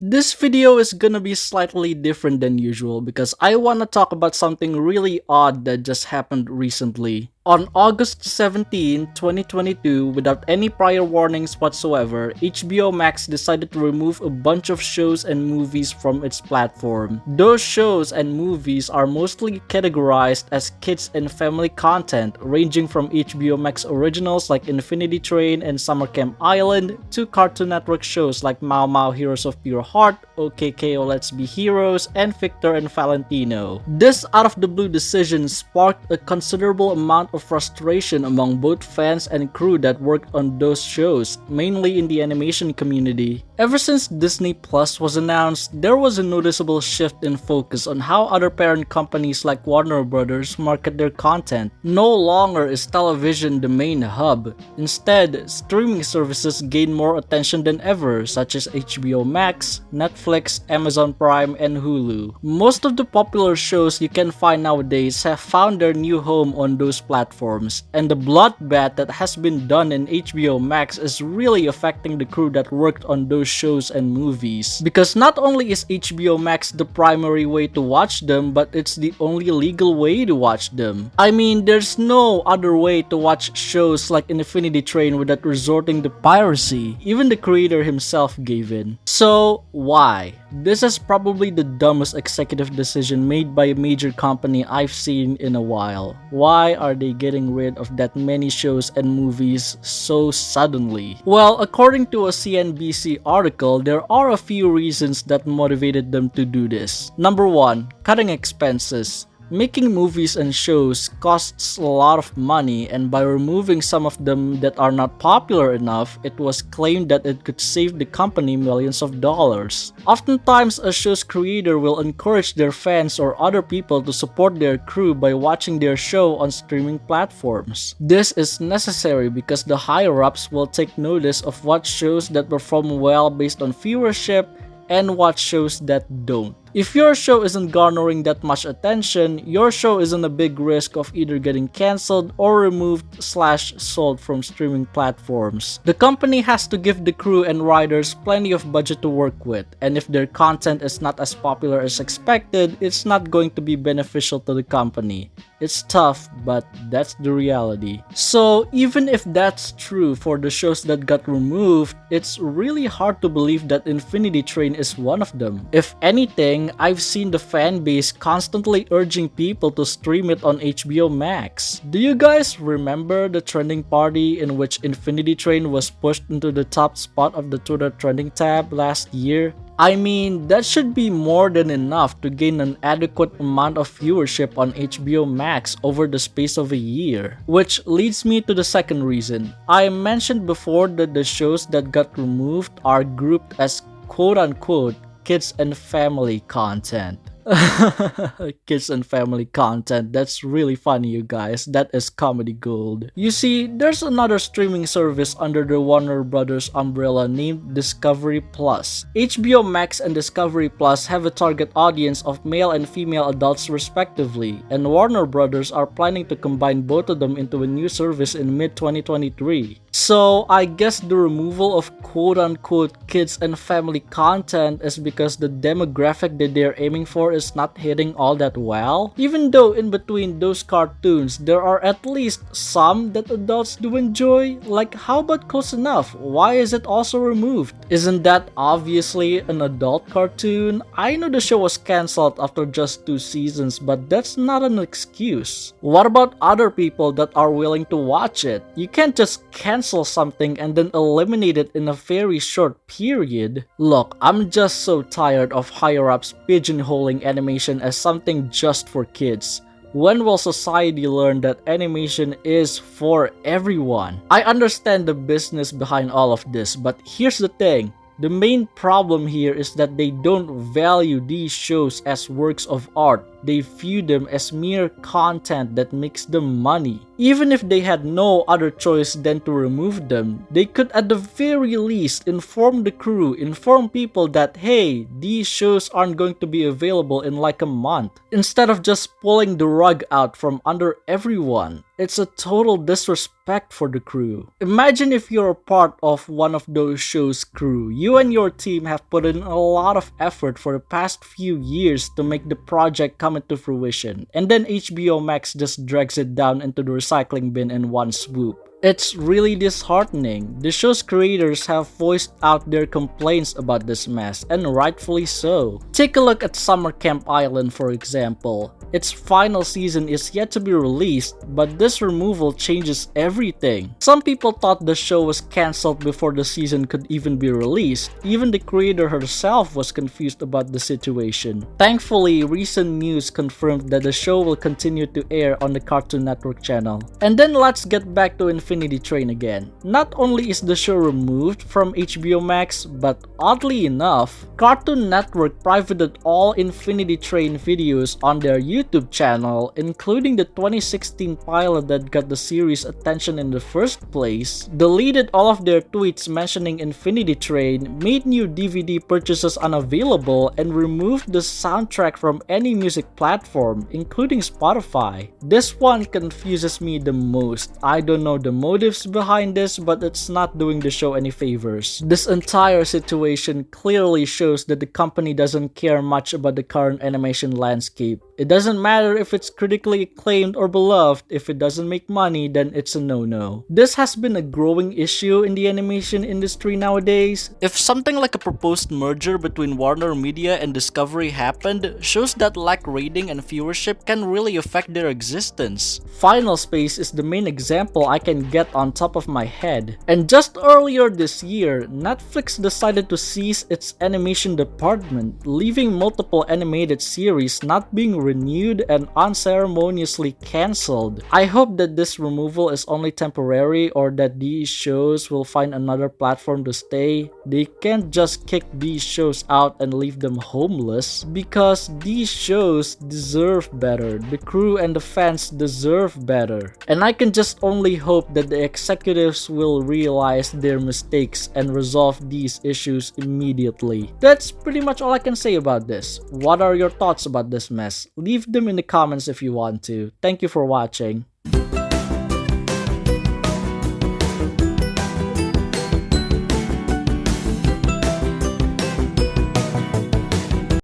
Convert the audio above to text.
This video is gonna be slightly different than usual because I wanna talk about something really odd that just happened recently. On August 17, 2022, without any prior warnings whatsoever, HBO Max decided to remove a bunch of shows and movies from its platform. Those shows and movies are mostly categorized as kids and family content, ranging from HBO Max originals like Infinity Train and Summer Camp Island to Cartoon Network shows like Mau Mau Heroes of Pure Heart, OKKO Let's Be Heroes, and Victor and Valentino. This out-of-the-blue decision sparked a considerable amount of frustration among both fans and crew that worked on those shows, mainly in the animation community. Ever since Disney Plus was announced, there was a noticeable shift in focus on how other parent companies like Warner Brothers market their content. No longer is television the main hub. Instead, streaming services gain more attention than ever, such as HBO Max, Netflix, Amazon Prime, and Hulu. Most of the popular shows you can find nowadays have found their new home on those platforms, and the bloodbath that has been done in HBO Max is really affecting the crew that worked on those shows and movies. Because not only is HBO Max the primary way to watch them, but it's the only legal way to watch them. I mean, there's no other way to watch shows like Infinity Train without resorting to piracy. Even the creator himself gave in. So, why? This is probably the dumbest executive decision made by a major company I've seen in a while. Why are they getting rid of that many shows and movies so suddenly? Well, according to a CNBC article, there are a few reasons that motivated them to do this. Number 1, cutting expenses. Making movies and shows costs a lot of money, and by removing some of them that are not popular enough, it was claimed that it could save the company millions of dollars. Oftentimes, a show's creator will encourage their fans or other people to support their crew by watching their show on streaming platforms. This is necessary because the higher-ups will take notice of what shows that perform well based on viewership and what shows that don't. If your show isn't garnering that much attention, your show is in a big risk of either getting cancelled or removed/sold from streaming platforms. The company has to give the crew and writers plenty of budget to work with, and if their content is not as popular as expected, it's not going to be beneficial to the company. It's tough, but that's the reality. So even if that's true for the shows that got removed, it's really hard to believe that Infinity Train is one of them. If anything, I've seen the fan base constantly urging people to stream it on HBO Max. Do you guys remember the trending party in which Infinity Train was pushed into the top spot of the Twitter trending tab last year? I mean, that should be more than enough to gain an adequate amount of viewership on HBO Max over the space of a year. Which leads me to the second reason. I mentioned before that the shows that got removed are grouped as quote-unquote kids and family content. Kids and family content. That's really funny, you guys. That is comedy gold. You see, there's another streaming service under the Warner Brothers umbrella named Discovery Plus. HBO Max and Discovery Plus have a target audience of male and female adults respectively, and Warner Brothers are planning to combine both of them into a new service in mid-2023. So, I guess the removal of quote-unquote kids and family content is because the demographic that they're aiming for is not hitting all that well. Even though in between those cartoons, there are at least some that adults do enjoy. Like, how about Close Enough? Why is it also removed? Isn't that obviously an adult cartoon? I know the show was cancelled after just 2 seasons, but that's not an excuse. What about other people that are willing to watch it? You can't just cancel something and then eliminate it in a very short period. Look, I'm just so tired of higher-ups pigeonholing animation as something just for kids. When will society learn that animation is for everyone? I understand the business behind all of this, but here's the thing. The main problem here is that they don't value these shows as works of art. they view them as mere content that makes them money. Even if they had no other choice than to remove them, they could at the very least inform the crew, inform people that hey, these shows aren't going to be available in like a month, instead of just pulling the rug out from under everyone. It's a total disrespect for the crew. Imagine if you're a part of one of those shows' crew. You and your team have put in a lot of effort for the past few years to make the project come into fruition, and then HBO Max just drags it down into the recycling bin in one swoop. It's really disheartening. The show's creators have voiced out their complaints about this mess, and rightfully so. Take a look at Summer Camp Island, for example. Its final season is yet to be released, but this removal changes everything. Some people thought the show was cancelled before the season could even be released. Even the creator herself was confused about the situation. Thankfully, recent news confirmed that the show will continue to air on the Cartoon Network channel. And then let's get back to Infinity Train again. Not only is the show removed from HBO Max, but oddly enough, Cartoon Network privated all Infinity Train videos on their YouTube channel, including the 2016 pilot that got the series' attention in the first place, deleted all of their tweets mentioning Infinity Train, made new DVD purchases unavailable, and removed the soundtrack from any music platform, including Spotify. This one confuses me the most. I don't know the motives behind this, but it's not doing the show any favors. This entire situation clearly shows that the company doesn't care much about the current animation landscape. It doesn't matter if it's critically acclaimed or beloved. If it doesn't make money, then it's a no-no. This has been a growing issue in the animation industry nowadays. If something like a proposed merger between Warner Media and Discovery happened, shows that lack rating and viewership can really affect their existence. Final Space is the main example I can get on top of my head. And just earlier this year, Netflix decided to cease its animation department, leaving multiple animated series not being renewed and unceremoniously cancelled. I hope that this removal is only temporary, or that these shows will find another platform to stay. They can't just kick these shows out and leave them homeless, because these shows deserve better. The crew and the fans deserve better. And I can just only hope that the executives will realize their mistakes and resolve these issues immediately. That's pretty much all I can say about this. What are your thoughts about this mess? Leave them in the comments if you want to. Thank you for watching.